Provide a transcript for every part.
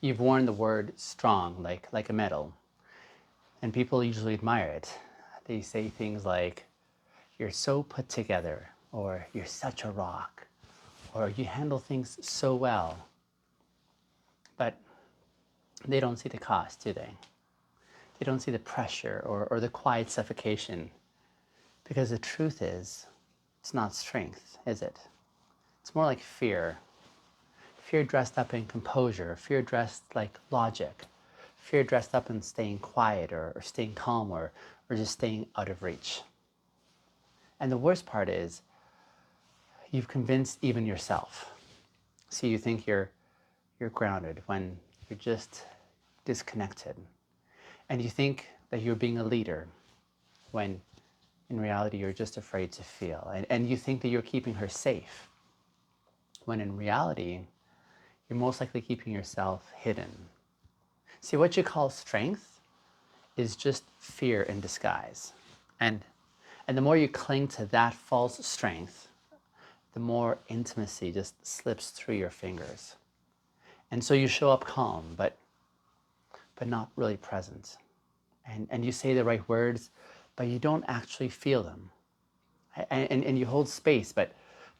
You've worn the word strong like a medal, and people usually admire it. They say things like, "You're so put together," or "You're such a rock," or "You handle things so well." But they don't see the cost, do they? They don't see the pressure or the quiet suffocation. Because the truth is, it's not strength, is it? It's more like fear. Fear dressed up in composure, fear dressed like logic, fear dressed up in staying quiet or staying calm or just staying out of reach. And the worst part is, you've convinced even yourself. See, you think you're grounded when you're just disconnected. And you think that you're being a leader when in reality you're just afraid to feel. And you think that you're keeping her safe when in reality you're most likely keeping yourself hidden. See, what you call strength is just fear in disguise. And the more you cling to that false strength, the more intimacy just slips through your fingers. And so you show up calm, but not really present. And you say the right words, but you don't actually feel them. And you hold space, but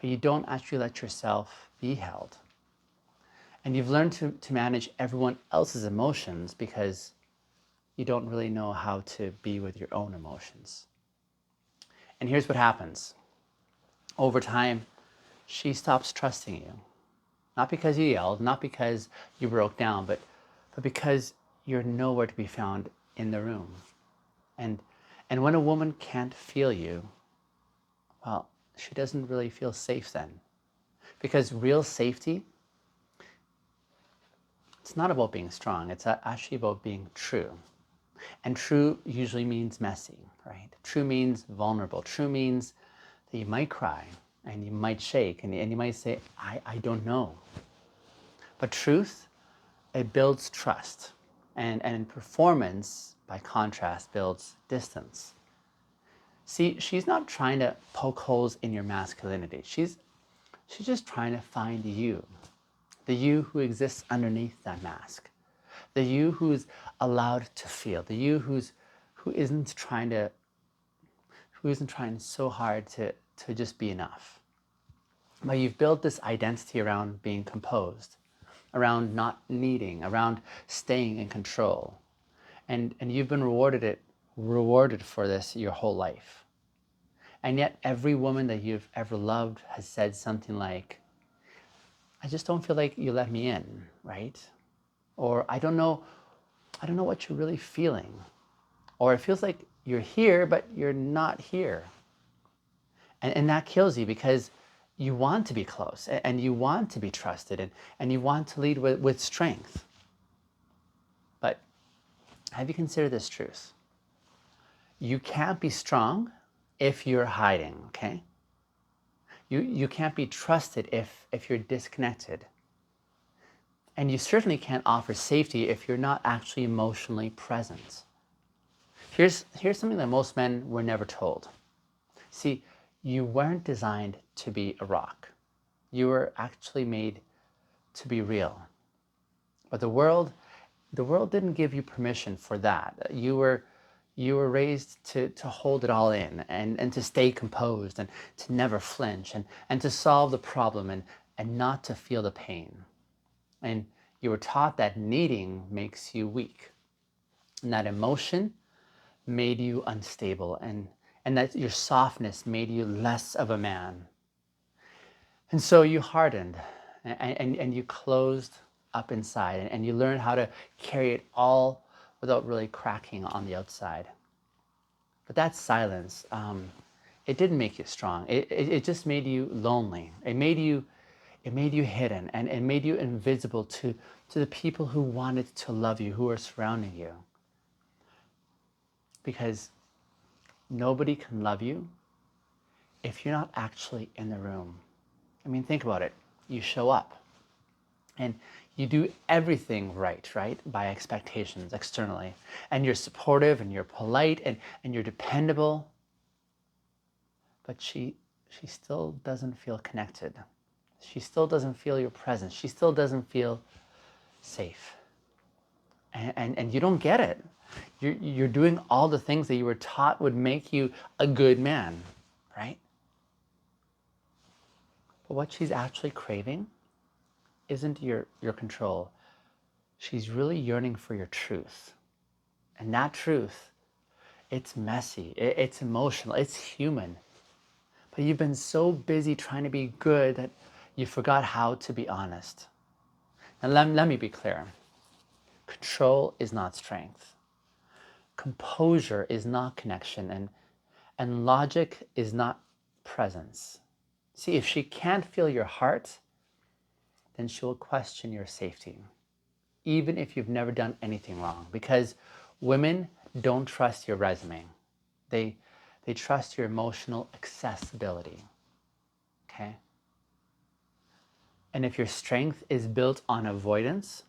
you don't actually let yourself be held. And you've learned to manage everyone else's emotions because you don't really know how to be with your own emotions. And here's what happens. Over time, she stops trusting you. Not because you yelled, not because you broke down, but because you're nowhere to be found in the room. And when a woman can't feel you, well, she doesn't really feel safe then. Because real safety, it's not about being strong, it's actually about being true. And true usually means messy, right? True means vulnerable. True means that you might cry and you might shake and you might say, I don't know. But truth, it builds trust. And performance, by contrast, builds distance. See, she's not trying to poke holes in your masculinity. She's just trying to find you, the you who exists underneath that mask, the you who's allowed to feel, the you who isn't trying so hard to just be enough. But you've built this identity around being composed, around not needing, around staying in control. And you've been rewarded for this your whole life. And yet every woman that you've ever loved has said something like, I just don't feel like you let me in, right? Or I don't know what you're really feeling. Or it feels like you're here, but you're not here. And that kills you because you want to be close and you want to be trusted and you want to lead with strength. But have you considered this truth? You can't be strong if you're hiding, okay? You can't be trusted if you're disconnected. And you certainly can't offer safety if you're not actually emotionally present. Here's something that most men were never told. See, you weren't designed to be a rock. You were actually made to be real. But the world didn't give you permission for that. You were raised to hold it all in and to stay composed and to never flinch and to solve the problem and not to feel the pain. And you were taught that needing makes you weak, and that emotion made you unstable, and that your softness made you less of a man. And so you hardened and you closed up inside and you learned how to carry it all without really cracking on the outside. But that silence, it didn't make you strong. It just made you lonely. It made you hidden and it made you invisible to the people who wanted to love you, who are surrounding you. Because nobody can love you if you're not actually in the room. I mean, think about it. You show up and you do everything right, by expectations externally. And you're supportive and you're polite and you're dependable. But she still doesn't feel connected. She still doesn't feel your presence. She still doesn't feel safe. and you don't get it. You're doing all the things that you were taught would make you a good man, right? But what she's actually craving isn't your control. She's really yearning for your truth. And that truth, it's messy, it's emotional, it's human. But you've been so busy trying to be good that you forgot how to be honest. And let me be clear. Control is not strength. Composure is not connection. And logic is not presence. See, if she can't feel your heart, then she will question your safety, even if you've never done anything wrong. Because women don't trust your resume. They, they trust your emotional accessibility. Okay? And if your strength is built on avoidance,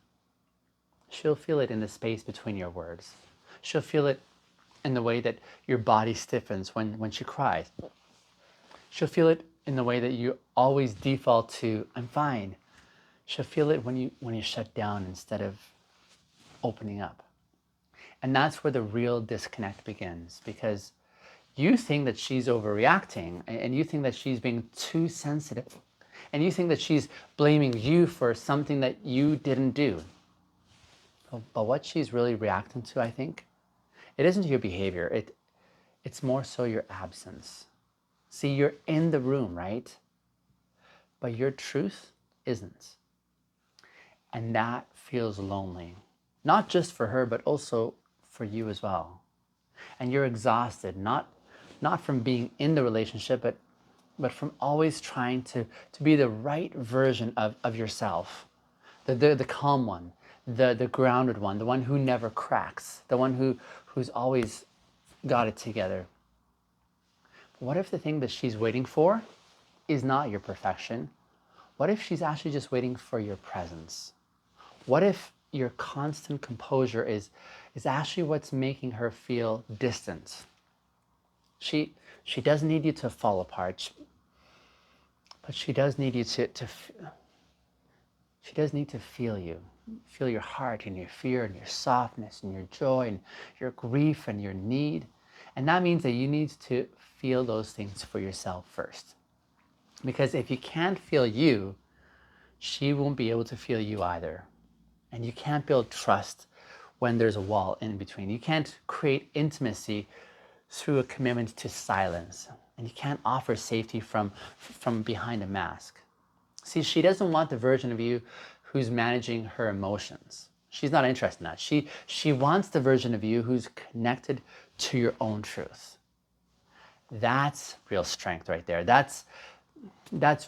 she'll feel it in the space between your words. She'll feel it in the way that your body stiffens when she cries. She'll feel it in the way that you always default to, I'm fine. She'll feel it when you shut down instead of opening up. And that's where the real disconnect begins, because you think that she's overreacting and you think that she's being too sensitive and you think that she's blaming you for something that you didn't do. But what she's really reacting to, I think, it isn't your behavior. It's more so your absence. See, you're in the room, right? But your truth isn't. And that feels lonely. Not just for her, but also for you as well. And you're exhausted, not from being in the relationship, but from always trying to be the right version of yourself. The calm one, the grounded one, the one who never cracks, the one who's always got it together. What if the thing that she's waiting for is not your perfection? What if she's actually just waiting for your presence? What if your constant composure is actually what's making her feel distant? She doesn't need you to fall apart, but she does need you she does need to feel you. Feel your heart and your fear and your softness and your joy and your grief and your need. And that means that you need to feel those things for yourself first. Because if you can't feel you, she won't be able to feel you either. And you can't build trust when there's a wall in between. You can't create intimacy through a commitment to silence. And you can't offer safety from behind a mask. See, she doesn't want the version of you who's managing her emotions. She's not interested in that. She wants the version of you who's connected to your own truth. That's real strength right there. That's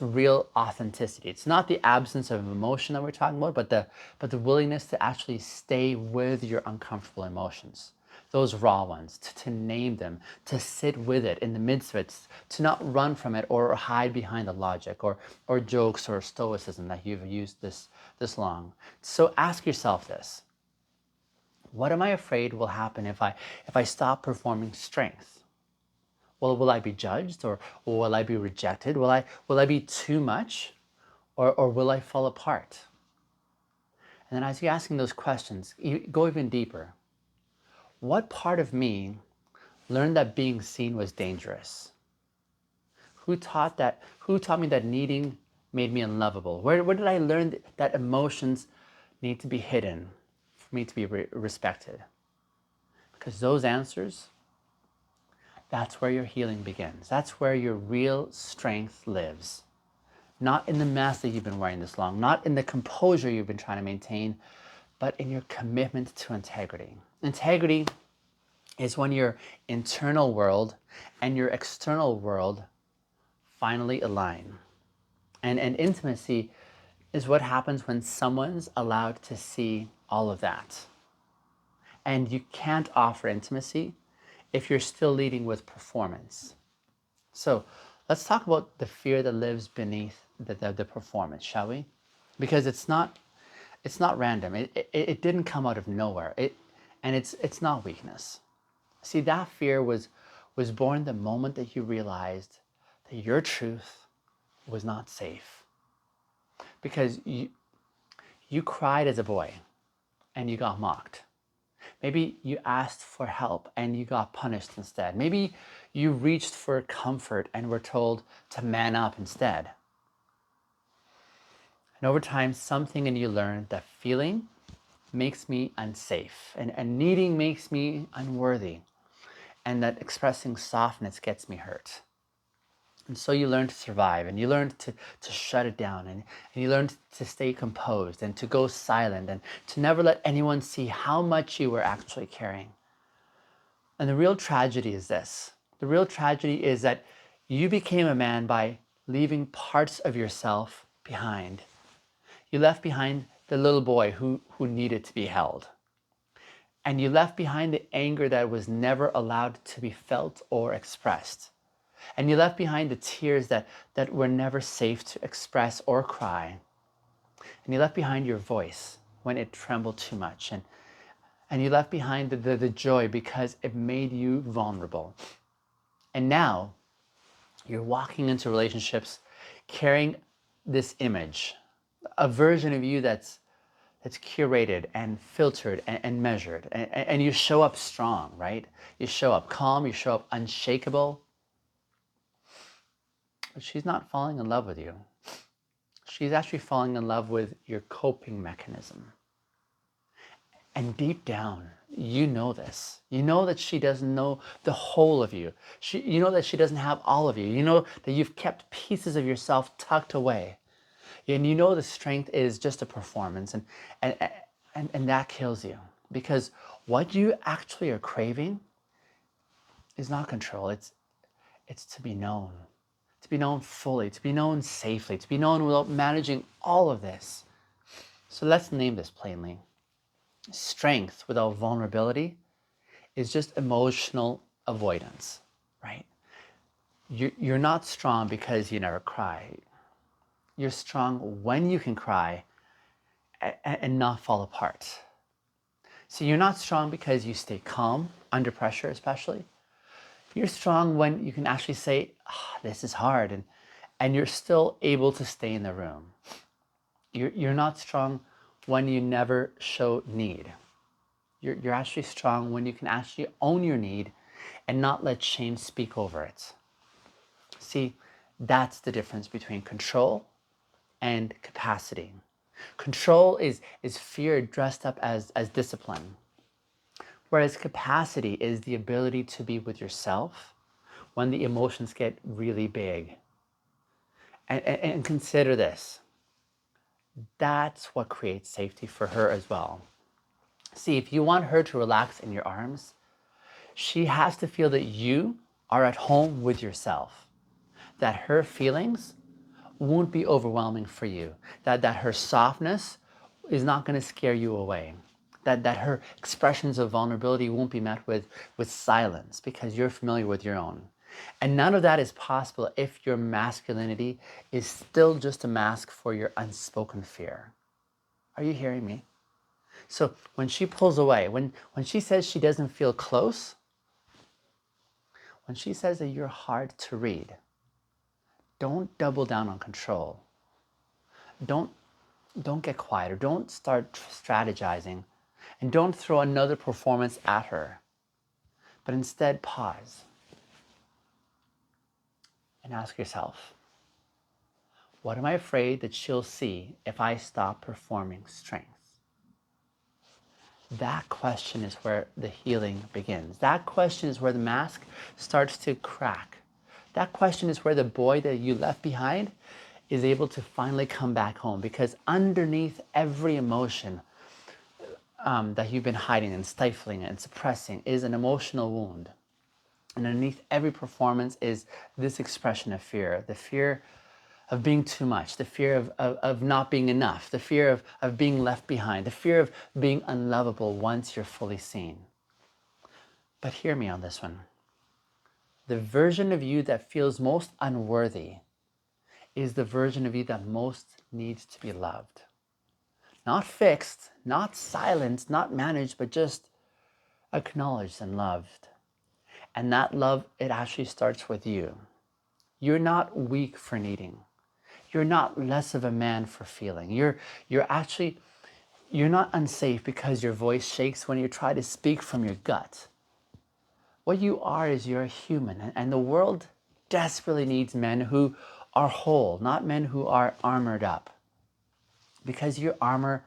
real authenticity. It's not the absence of emotion that we're talking about, but the willingness to actually stay with your uncomfortable emotions. Those raw ones, to name them, to sit with it in the midst of it, to not run from it or hide behind the logic or jokes or stoicism that you've used this long. So ask yourself this. What am I afraid will happen if I stop performing strength? Well, will I be judged or will I be rejected? Will I be too much or will I fall apart? And then as you're asking those questions, you go even deeper. What part of me learned that being seen was dangerous? Who taught me that needing made me unlovable? Where did I learn that emotions need to be hidden for me to be respected? Because those answers, that's where your healing begins. That's where your real strength lives. Not in the mask that you've been wearing this long, not in the composure you've been trying to maintain, but in your commitment to integrity. Integrity is when your internal world and your external world finally align. And intimacy is what happens when someone's allowed to see all of that. And you can't offer intimacy if you're still leading with performance. So let's talk about the fear that lives beneath the performance, shall we? Because it's not random. It didn't come out of nowhere. It's not weakness. See, that fear was born the moment that you realized that your truth was not safe. Because you cried as a boy and you got mocked. Maybe you asked for help and you got punished instead. Maybe you reached for comfort and were told to man up instead. And over time, something in you learned that feeling makes me unsafe, and needing makes me unworthy, and that expressing softness gets me hurt. And so you learn to survive, and you learn to shut it down, and you learn to stay composed and to go silent and to never let anyone see how much you were actually caring. And the real tragedy is this. The real tragedy is that you became a man by leaving parts of yourself behind. You left behind the little boy who needed to be held. And you left behind the anger that was never allowed to be felt or expressed. And you left behind the tears that were never safe to express or cry. And you left behind your voice when it trembled too much. And you left behind the joy because it made you vulnerable. And now you're walking into relationships carrying this image, a version of you that's curated and filtered and measured. And you show up strong, right? You show up calm, you show up unshakable. But she's not falling in love with you. She's actually falling in love with your coping mechanism. And deep down, you know this. You know that she doesn't know the whole of you. You know that she doesn't have all of you. You know that you've kept pieces of yourself tucked away. And you know the strength is just a performance. And that kills you. Because what you actually are craving is not control. It's to be known. To be known fully, to be known safely, to be known without managing all of this. So let's name this plainly. Strength without vulnerability is just emotional avoidance, right? You're not strong because you never cry. You're strong when you can cry and not fall apart. So you're not strong because you stay calm under pressure, especially. You're strong when you can actually say, this is hard, and you're still able to stay in the room. You're not strong when you never show need. You're actually strong when you can actually own your need and not let shame speak over it. See, that's the difference between control and capacity. Control is fear dressed up as discipline, whereas capacity is the ability to be with yourself when the emotions get really big. And consider this. That's what creates safety for her as well. See, if you want her to relax in your arms, she has to feel that you are at home with yourself, that her feelings won't be overwhelming for you, that her softness is not going to scare you away, that her expressions of vulnerability won't be met with silence because you're familiar with your own. And none of that is possible if your masculinity is still just a mask for your unspoken fear. Are you hearing me? So when she pulls away, when she says she doesn't feel close, when she says that you're hard to read, don't double down on control. Don't get quieter. Don't start strategizing. And don't throw another performance at her. But instead pause and ask yourself, what am I afraid that she'll see if I stop performing strength? That question is where the healing begins. That question is where the mask starts to crack. That question is where the boy that you left behind is able to finally come back home, because underneath every emotion that you've been hiding and stifling and suppressing is an emotional wound. And underneath every performance is this expression of fear, the fear of being too much, the fear of not being enough, the fear of being left behind, the fear of being unlovable once you're fully seen. But hear me on this one. The version of you that feels most unworthy is the version of you that most needs to be loved. Not fixed, not silenced, not managed, but just acknowledged and loved. And that love, it actually starts with you. You're not weak for needing. You're not less of a man for feeling. You're actually You're not unsafe because your voice shakes when you try to speak from your gut. What you are is you're a human, and the world desperately needs men who are whole, not men who are armored up. Because your armor,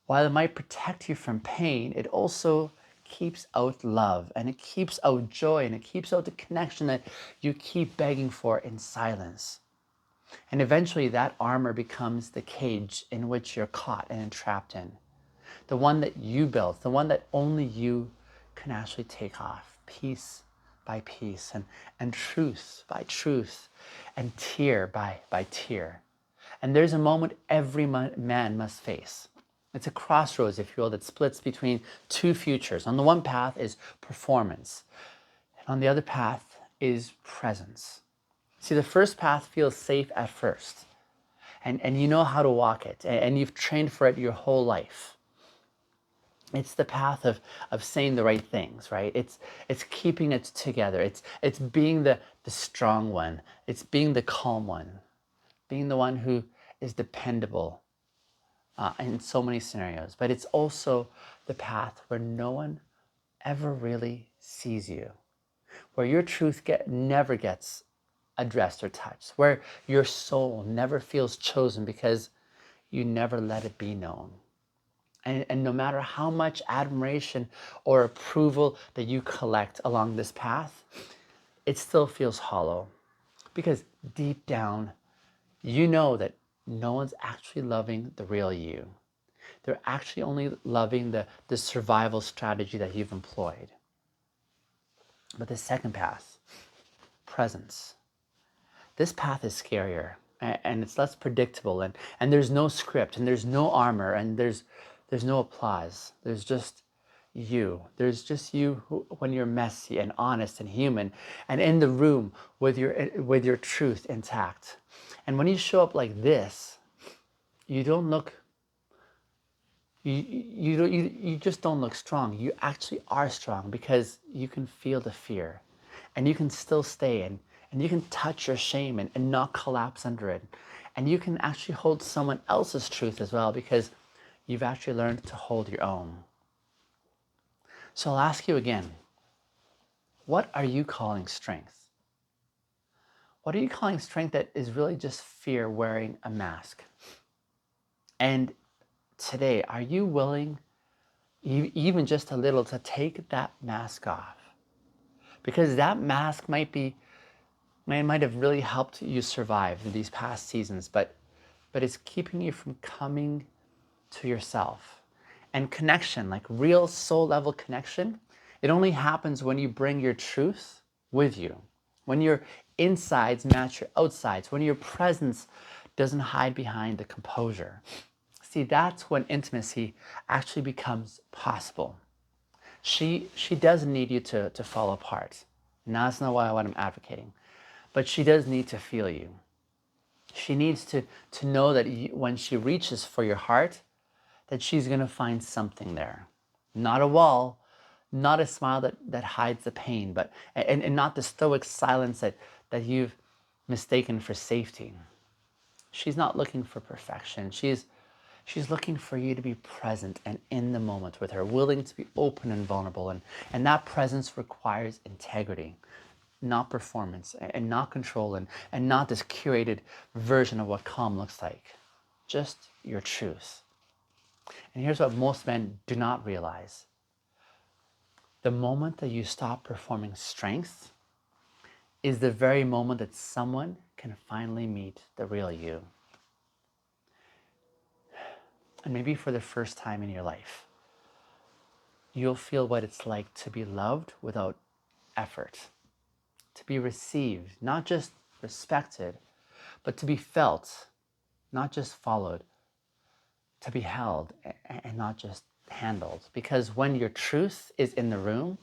while it might protect you from pain, it also keeps out love, and it keeps out joy, and it keeps out the connection that you keep begging for in silence. And eventually that armor becomes the cage in which you're caught and entrapped in. The one that you built, the one that only you can actually take off piece by piece, and truth by truth, and tear by tear. And there's a moment every man must face. It's a crossroads, if you will, that splits between two futures. On the one path is performance, and on the other path is presence. See, the first path feels safe at first, and you know how to walk it, and you've trained for it your whole life. It's the path of saying the right things, right? It's keeping it together. It's being the strong one. It's being the calm one, being the one who is dependable in so many scenarios. But it's also the path where no one ever really sees you, where your truth never gets addressed or touched, where your soul never feels chosen because you never let it be known. And no matter how much admiration or approval that you collect along this path, it still feels hollow. Because deep down, you know that no one's actually loving the real you. They're actually only loving the survival strategy that you've employed. But the second path, presence. This path is scarier, and it's less predictable, and there's no script, and there's no armor, and there's no applause. There's just you. There's just you when you're messy and honest and human, and in the room with your truth intact. And when you show up like this, you don't look. You just don't look strong. You actually are strong because you can feel the fear, and you can still stay in, and you can touch your shame and not collapse under it. And you can actually hold someone else's truth as well because you've actually learned to hold your own. So I'll ask you again, what are you calling strength? What are you calling strength that is really just fear wearing a mask? And today, are you willing, even just a little, to take that mask off? Because that mask might have really helped you survive these past seasons, but it's keeping you from coming to yourself. And connection, like real soul level connection, it only happens when you bring your truth with you, when your insides match your outsides, when your presence doesn't hide behind the composure. See, that's when intimacy actually becomes possible. She doesn't need you to fall apart. And that's not what I'm advocating. But she does need to feel you. She needs to know that when she reaches for your heart, that she's going to find something there. Not a wall, not a smile that hides the pain, but and not the stoic silence that you've mistaken for safety. She's not looking for perfection. She's looking for you to be present and in the moment with her, willing to be open and vulnerable. And that presence requires integrity, not performance, and not control, and not this curated version of what calm looks like. Just your truth. And here's what most men do not realize. The moment that you stop performing strength is the very moment that someone can finally meet the real you. And maybe for the first time in your life, you'll feel what it's like to be loved without effort, to be received, not just respected, but to be felt, not just followed, to be held and not just handled. Because when your truth is in the room,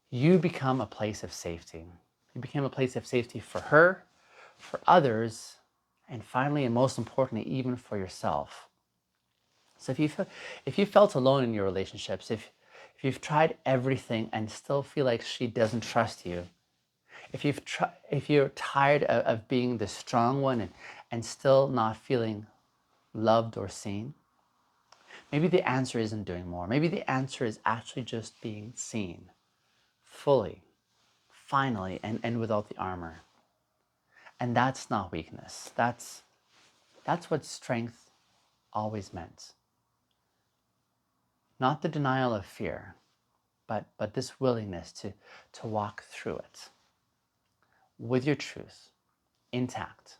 you become a place of safety. You become a place of safety for her, for others, and finally, and most importantly, even for yourself. So if you felt alone in your relationships, if you've tried everything and still feel like she doesn't trust you, if you're tired of being the strong one and still not feeling loved or seen, Maybe the answer isn't doing more. Maybe the answer is actually just being seen fully, finally, and without the armor. And that's not weakness. That's what strength always meant. Not the denial of fear, but this willingness to walk through it with your truth intact.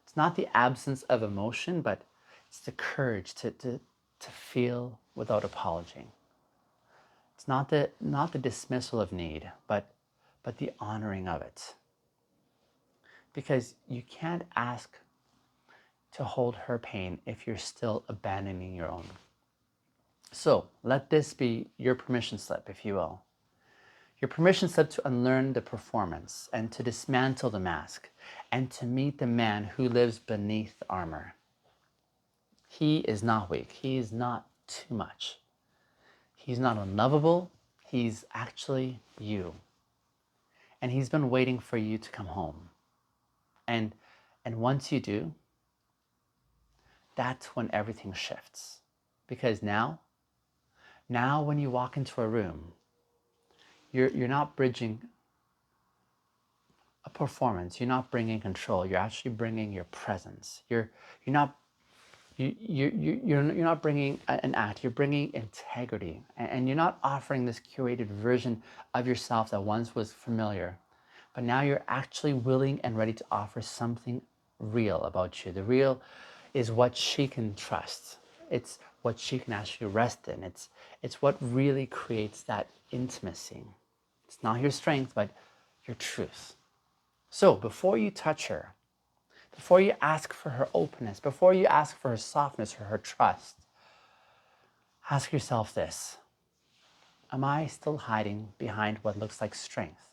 It's not the absence of emotion, but it's the courage to feel without apology. It's not the dismissal of need, but the honoring of it. Because you can't ask to hold her pain if you're still abandoning your own. So let this be your permission slip, if you will. Your permission slip to unlearn the performance and to dismantle the mask and to meet the man who lives beneath the armor. He is not weak. He is not too much. He's not unlovable. He's actually you. And he's been waiting for you to come home. And once you do, that's when everything shifts. Because now when you walk into a room, you're not bridging a performance. You're not bringing control. You're actually bringing your presence. You're not you're not bringing an act. You're bringing integrity, and you're not offering this curated version of yourself that once was familiar, but now you're actually willing and ready to offer something real about you. The real is what she can trust. It's what she can actually rest in. It's what really creates that intimacy. It's not your strength, but your truth. So before you touch her, before you ask for her openness, before you ask for her softness or her trust, ask yourself this: am I still hiding behind what looks like strength?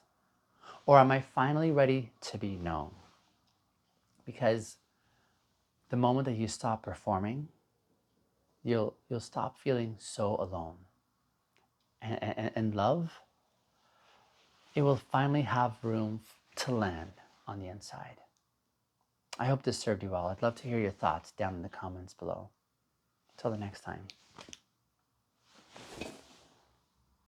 Or am I finally ready to be known? Because the moment that you stop performing, you'll stop feeling so alone. And love, it will finally have room to land on the inside. I hope this served you well. I'd love to hear your thoughts down in the comments below. Until the next time.